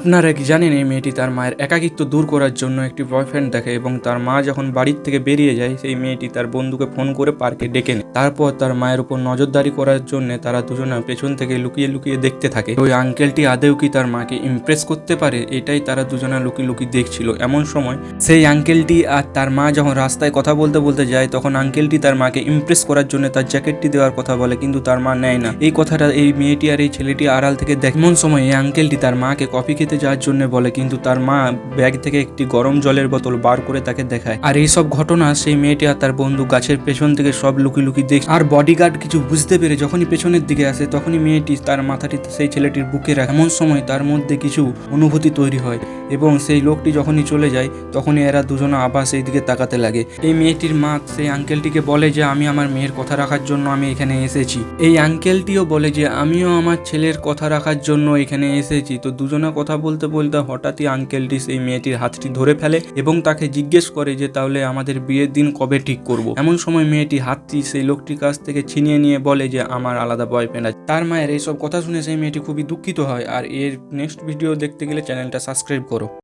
আপনারা কি জানেন এই মেয়েটি তার মায়ের একাকিত্ব দূর করার জন্য একটি বয়ফ্রেন্ড দেখে এবং তার মা যখন বাড়ির থেকে বেরিয়ে যায় সেই মেয়েটি তার বন্ধুকে ফোন করে পার্কে ডেকে নেয়। তারপর তার মায়ের উপর নজরদারি করার জন্য তারা দুজনে পেছন থেকে লুকিয়ে লুকিয়ে দেখতে থাকে ওই আঙ্কেলটি আদেও কি তার মাকে ইমপ্রেস করতে পারে, এটাই তারা দুজনে লুকিয়ে লুকিয়ে দেখছিল। এমন সময় সেই আঙ্কেলটি আর তার মা যখন রাস্তায় কথা বলতে বলতে যায় তখন আঙ্কেলটি তার মাকে ইমপ্রেস করার জন্য তার জ্যাকেটটি দেওয়ার কথা বলে, কিন্তু তার মা নেয় না। এই কথাটা এই মেয়েটি আর এই ছেলেটি আড়াল থেকে দেখে। এমন সময় এই আঙ্কেলটি তার মাকে কফি খেতে যাওয়ার জন্য বলে, কিন্তু তার মা ব্যাগ থেকে একটি গরম জলের বোতল বার করে তাকে দেখায়। আর এই সব ঘটনা সেই মেয়েটি আর তার বন্ধু গাছের পেছন থেকে সব লুকিয়ে লুকিয়ে দেখে। আর বডিগার্ড কিছু বুঝতে পেরে যখনই পেছনের দিকে আসে তখনই মেয়েটি তার মাথাটি সেই ছেলেটির বুকে রাখে। এমন সময় তার মধ্যে কিছু অনুভূতি তৈরি হয় এবং সেই লোকটি যখনই চলে যায় তখনই এরা দুজনে আবার সেই দিকে তাকাতে লাগে। এই মেয়েটির মা সেই আঙ্কেলটিকে বলে যে আমি আমার মেয়ের কথা রাখার জন্য আমি এখানে এসেছি। এই আঙ্কেলটিও বলে যে আমিও আমার ছেলের কথা রাখার জন্য এখানে এসেছি। তো দুজনে কথা বলতে বলতে হঠাৎই আঙ্কেলটি সেই মেয়েটির হাতটি ধরে ফেলে এবং তাকে জিজ্ঞেস করে যে তাহলে আমাদের বিয়ের দিন কবে ঠিক করব। এমন সময় মেয়েটি হাতটি সেই লোকটির কাছ থেকে ছিনিয়ে নিয়ে বলে যে আমার আলাদা বয়ফ্রেন্ড আছে। তার মায়ের এইসব কথা শুনে সেই মেয়েটি খুবই দুঃখিত হয়। আর এর নেক্সট ভিডিও দেখতে গেলে চ্যানেলটা সাবস্ক্রাইব করো।